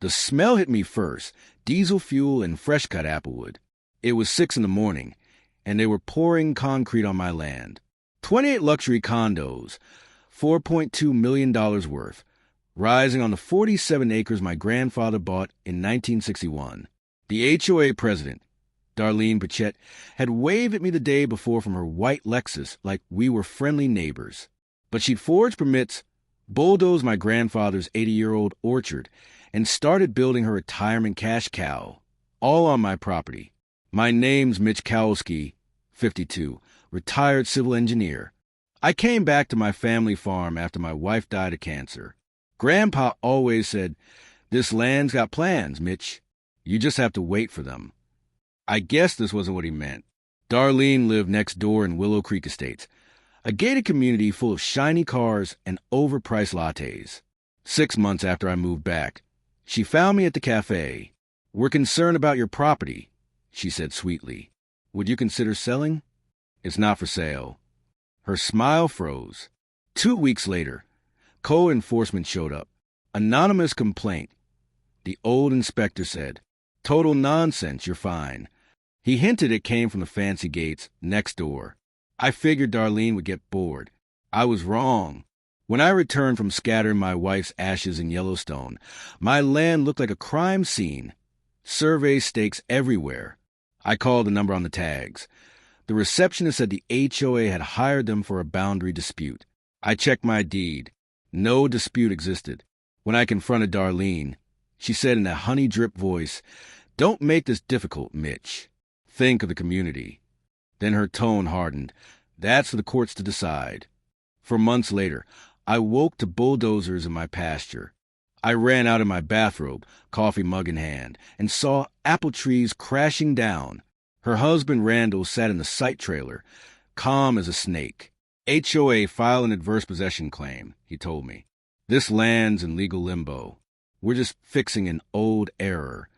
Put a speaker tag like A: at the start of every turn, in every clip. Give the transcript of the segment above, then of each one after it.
A: The smell hit me first, diesel fuel and fresh-cut applewood. It was 6 in the morning, and they were pouring concrete on my land. 28 luxury condos, $4.2 million worth, rising on the 47 acres my grandfather bought in 1961. The HOA president, Darlene Pachette, had waved at me the day before from her white Lexus like we were friendly neighbors. But she'd forged permits, bulldozed my grandfather's 80-year-old orchard, and started building her retirement cash cow, all on my property. My name's Mitch Kowalski, 52, retired civil engineer. I came back to my family farm after my wife died of cancer. Grandpa always said, "This land's got plans, Mitch. You just have to wait for them." I guess this wasn't what he meant. Darlene lived next door in Willow Creek Estates, a gated community full of shiny cars and overpriced lattes. 6 months after I moved back, she found me at the cafe. "We're concerned about your property," she said sweetly. "Would you consider selling?" "It's not for sale." Her smile froze. 2 weeks later, co-enforcement showed up. Anonymous complaint. The old inspector said, "Total nonsense, you're fine." He hinted it came from the fancy gates next door. I figured Darlene would get bored. I was wrong. When I returned from scattering my wife's ashes in Yellowstone, my land looked like a crime scene. Survey stakes everywhere. I called the number on the tags. The receptionist said the HOA had hired them for a boundary dispute. I checked my deed. No dispute existed. When I confronted Darlene, she said in a honey-drip voice, "Don't make this difficult, Mitch. Think of the community." Then her tone hardened. "That's for the courts to decide." For months later, I woke to bulldozers in my pasture. I ran out in my bathrobe, coffee mug in hand, and saw apple trees crashing down. Her husband Randall sat in the site trailer, calm as a snake. "HOA file an adverse possession claim," he told me. "This land's in legal limbo. We're just fixing an old error."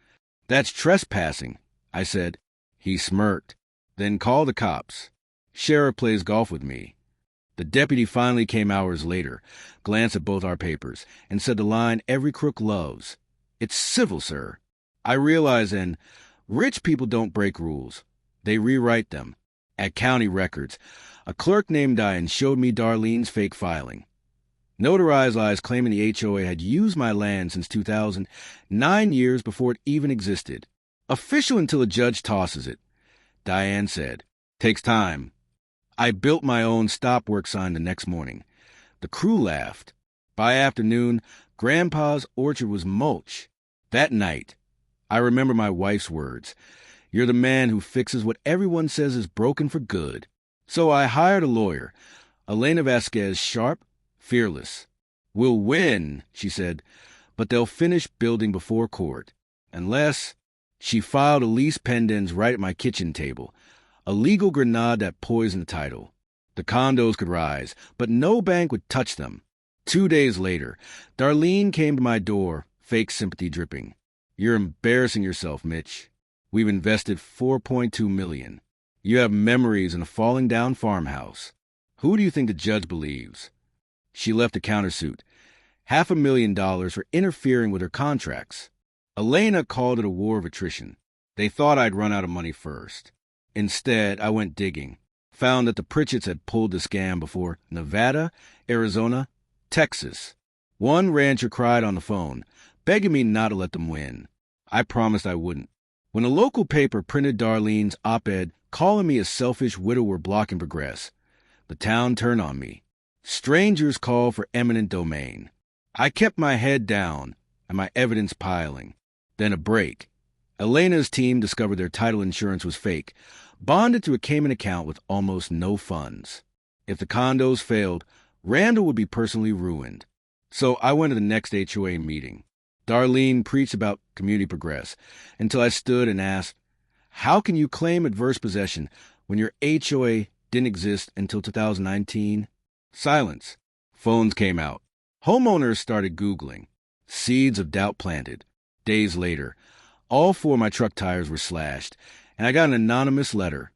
A: "That's trespassing," I said. He smirked. "Then call the cops. Sheriff plays golf with me." The deputy finally came hours later, glanced at both our papers, and said the line every crook loves. "It's civil, sir." I realized then, rich people don't break rules. They rewrite them. At county records, a clerk named Diane showed me Darlene's fake filing. Notarized lies claiming the HOA had used my land since 2000, 9 years before it even existed. Official until a judge tosses it. Diane said, "Takes time." I built my own stop work sign the next morning. The crew laughed. By afternoon, Grandpa's orchard was mulch. That night, I remember my wife's words, "You're the man who fixes what everyone says is broken for good." So I hired a lawyer, Elena Vasquez, sharp, fearless. "We'll win," she said, "but they'll finish building before court. Unless—" She filed a lease pendens right at my kitchen table, a legal grenade that poisoned the title. The condos could rise, but no bank would touch them. 2 days later, Darlene came to my door, fake sympathy dripping. "You're embarrassing yourself, Mitch. We've invested $4.2 million. You have memories in a falling-down farmhouse. Who do you think the judge believes?" She left a countersuit, $500,000 for interfering with her contracts. Elena called it a war of attrition. They thought I'd run out of money first. Instead, I went digging, found that the Pritchetts had pulled the scam before Nevada, Arizona, Texas. One rancher cried on the phone, begging me not to let them win. I promised I wouldn't. When a local paper printed Darlene's op-ed calling me a selfish widower blocking progress, the town turned on me. Strangers called for eminent domain. I kept my head down and my evidence piling. Then a break. Elena's team discovered their title insurance was fake, bonded to a Cayman account with almost no funds. If the condos failed, Randall would be personally ruined. So I went to the next HOA meeting. Darlene preached about community progress until I stood and asked, "How can you claim adverse possession when your HOA didn't exist until 2019? Silence. Phones came out. Homeowners started Googling. Seeds of doubt planted. Days later, all 4 of my truck tires were slashed, and I got an anonymous letter.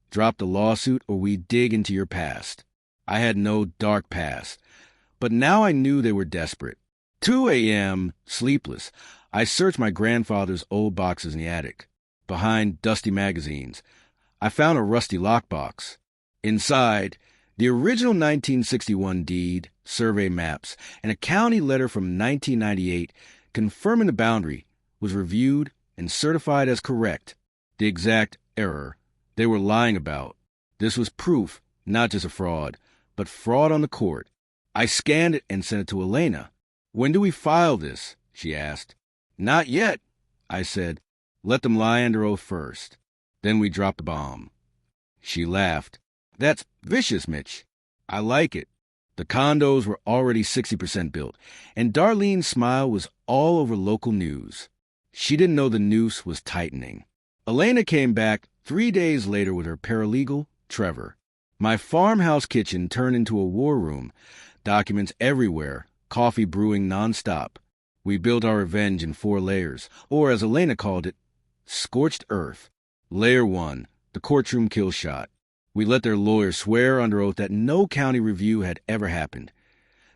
A: "Drop the lawsuit or we dig into your past." I had no dark past, but now I knew they were desperate. 2 a.m., sleepless, I searched my grandfather's old boxes in the attic. Behind dusty magazines, I found a rusty lockbox. Inside, the original 1961 deed, survey maps, and a county letter from 1998 confirming the boundary was reviewed and certified as correct. The exact error they were lying about. This was proof, not just a fraud, but fraud on the court. I scanned it and sent it to Elena. "When do we file this?" she asked. "Not yet," I said. "Let them lie under oath first. Then we drop the bomb." She laughed. "That's vicious, Mitch." "I like it." The condos were already 60% built, and Darlene's smile was all over local news. She didn't know the noose was tightening. Elena came back 3 days later with her paralegal, Trevor. My farmhouse kitchen turned into a war room, documents everywhere, coffee brewing nonstop. We built our revenge in 4 layers, or as Elena called it, scorched earth. Layer 1, the courtroom kill shot. We let their lawyers swear under oath that no county review had ever happened.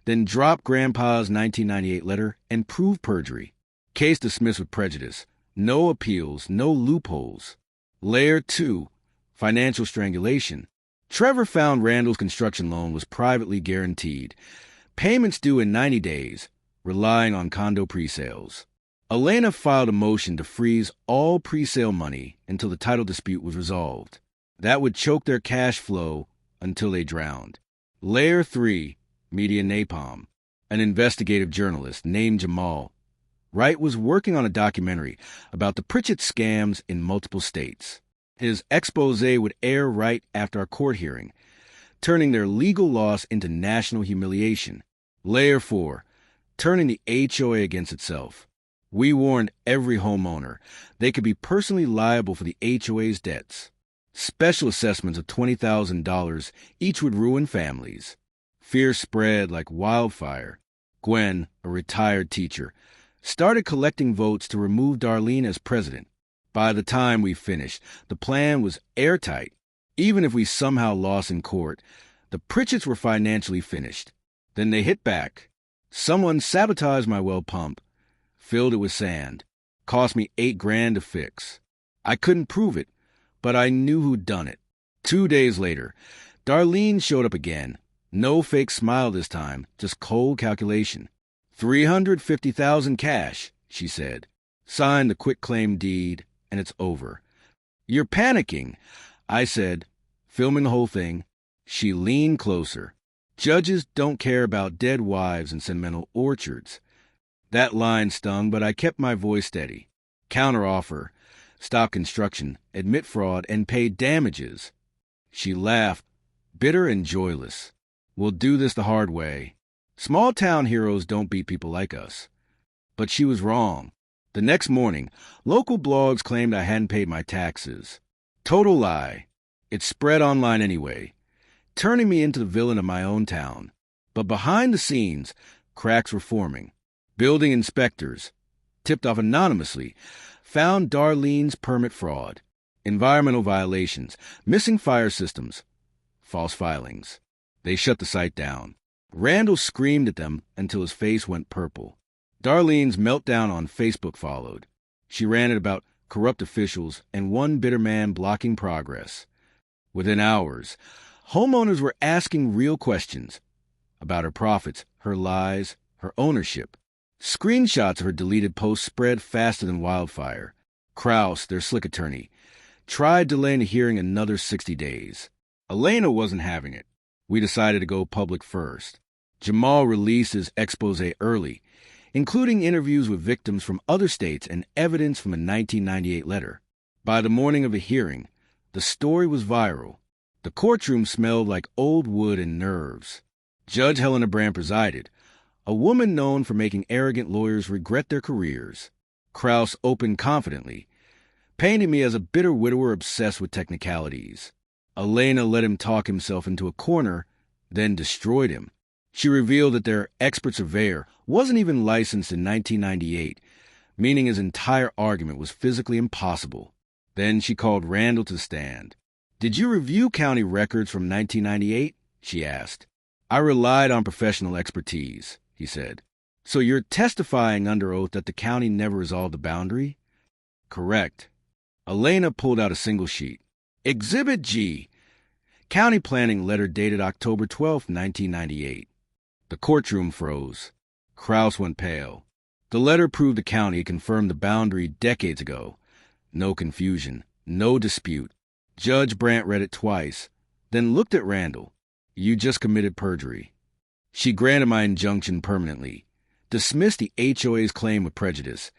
A: Then dropped Grandpa's 1998 letter and proved perjury. Case dismissed with prejudice. No appeals, no loopholes. Layer 2, financial strangulation. Trevor found Randall's construction loan was privately guaranteed. Payments due in 90 days, relying on condo presales. Elena filed a motion to freeze all presale money until the title dispute was resolved. That would choke their cash flow until they drowned. Layer 3, media napalm. An investigative journalist named Jamal Wright was working on a documentary about the Pritchett scams in multiple states. His expose would air right after our court hearing, turning their legal loss into national humiliation. Layer 4, turning the HOA against itself. We warned every homeowner they could be personally liable for the HOA's debts. Special assessments of $20,000 each would ruin families. Fear spread like wildfire. Gwen, a retired teacher, started collecting votes to remove Darlene as president. By the time we finished, the plan was airtight. Even if we somehow lost in court, the Pritchetts were financially finished. Then they hit back. Someone sabotaged my well pump, filled it with sand. Cost me $8,000 to fix. I couldn't prove it, but I knew who'd done it. 2 days later, Darlene showed up again. No fake smile this time, just cold calculation. $350,000 cash, she said. Signed the quitclaim deed, and it's over. You're panicking, I said, filming the whole thing. She leaned closer. Judges don't care about dead wives and sentimental orchards. That line stung, but I kept my voice steady. Counteroffer. Stop construction, admit fraud, and pay damages. She laughed, bitter and joyless. We'll do this the hard way. Small-town heroes don't beat people like us. But she was wrong. The next morning, local blogs claimed I hadn't paid my taxes. Total lie. It spread online anyway, turning me into the villain of my own town. But behind the scenes, cracks were forming. Building inspectors, tipped off anonymously, found Darlene's permit fraud, environmental violations, missing fire systems, false filings. They shut the site down. Randall screamed at them until his face went purple. Darlene's meltdown on Facebook followed. She ranted about corrupt officials and one bitter man blocking progress. Within hours, homeowners were asking real questions about her profits, her lies, her ownership. Screenshots of her deleted posts spread faster than wildfire. Krause, their slick attorney, tried delaying the hearing another 60 days. Elena wasn't having it. We decided to go public first. Jamal released his expose early, including interviews with victims from other states and evidence from a 1998 letter. By the morning of the hearing, the story was viral. The courtroom smelled like old wood and nerves. Judge Helena Brand presided, a woman known for making arrogant lawyers regret their careers. Krause opened confidently, painting me as a bitter widower obsessed with technicalities. Elena let him talk himself into a corner, then destroyed him. She revealed that their expert surveyor wasn't even licensed in 1998, meaning his entire argument was physically impossible. Then she called Randall to stand. "Did you review county records from 1998? She asked. "I relied on professional expertise," he said. So you're testifying under oath that the county never resolved the boundary? Correct. Elena pulled out a single sheet. Exhibit G. County Planning letter dated October 12, 1998. The courtroom froze. Kraus went pale. The letter proved the county confirmed the boundary decades ago. No confusion. No dispute. Judge Brandt read it twice, then looked at Randall. You just committed perjury. She granted my injunction permanently, dismissed the HOA's claim with prejudice,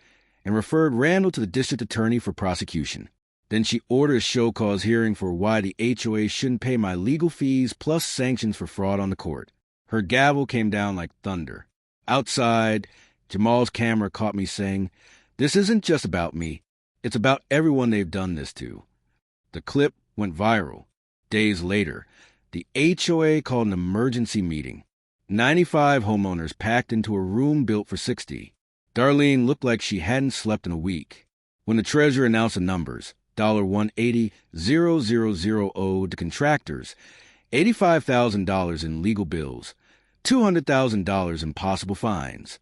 A: and referred Randall to the district attorney for prosecution. Then she ordered a show-cause hearing for why the HOA shouldn't pay my legal fees plus sanctions for fraud on the court. Her gavel came down like thunder. Outside, Jamal's camera caught me saying, "This isn't just about me. It's about everyone they've done this to." The clip went viral. Days later, the HOA called an emergency meeting. 95 homeowners packed into a room built for 60. Darlene looked like she hadn't slept in a week. When the treasurer announced the numbers, $180,000 owed to contractors, $85,000 in legal bills, $200,000 in possible fines.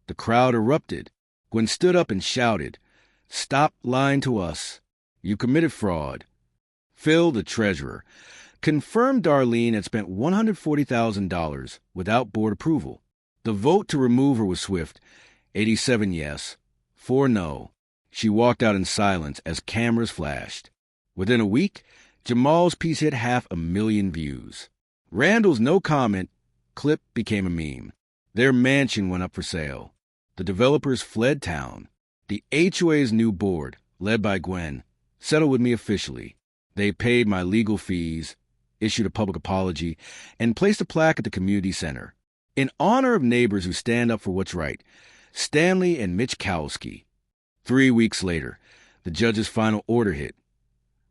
A: The crowd erupted. Gwen stood up and shouted, "Stop lying to us. You committed fraud." Phil, the treasurer, confirmed Darlene had spent $140,000 without board approval. The vote to remove her was swift. 87 yes, 4 no. She walked out in silence as cameras flashed. Within a week, Jamal's piece hit 500,000 views. Randall's no comment clip became a meme. Their mansion went up for sale. The developers fled town. The HOA's new board, led by Gwen, settled with me officially. They paid my legal fees, issued a public apology, and placed a plaque at the community center. In honor of neighbors who stand up for what's right, Stanley and Mitch Kowalski. 3 weeks later, the judge's final order hit.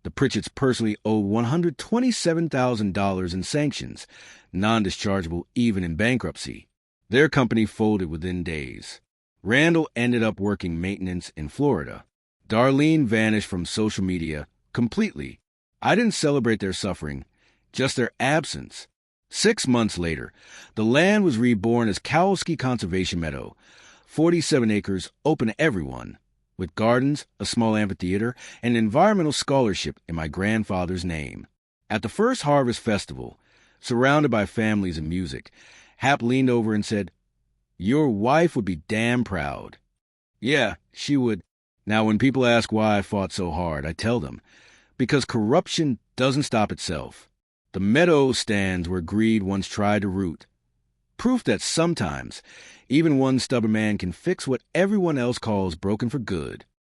A: The Pritchetts personally owed $127,000 in sanctions, non-dischargeable even in bankruptcy. Their company folded within days. Randall ended up working maintenance in Florida. Darlene vanished from social media completely. I didn't celebrate their suffering, just their absence. 6 months later, the land was reborn as Kowalski Conservation Meadow, 47 acres open to everyone, with gardens, a small amphitheater, and an environmental scholarship in my grandfather's name. At the first Harvest Festival, surrounded by families and music, Hap leaned over and said, "Your wife would be damn proud." Yeah, she would. Now, when people ask why I fought so hard, I tell them, because corruption doesn't stop itself. The meadow stands where greed once tried to root. Proof that sometimes, even one stubborn man can fix what everyone else calls broken for good.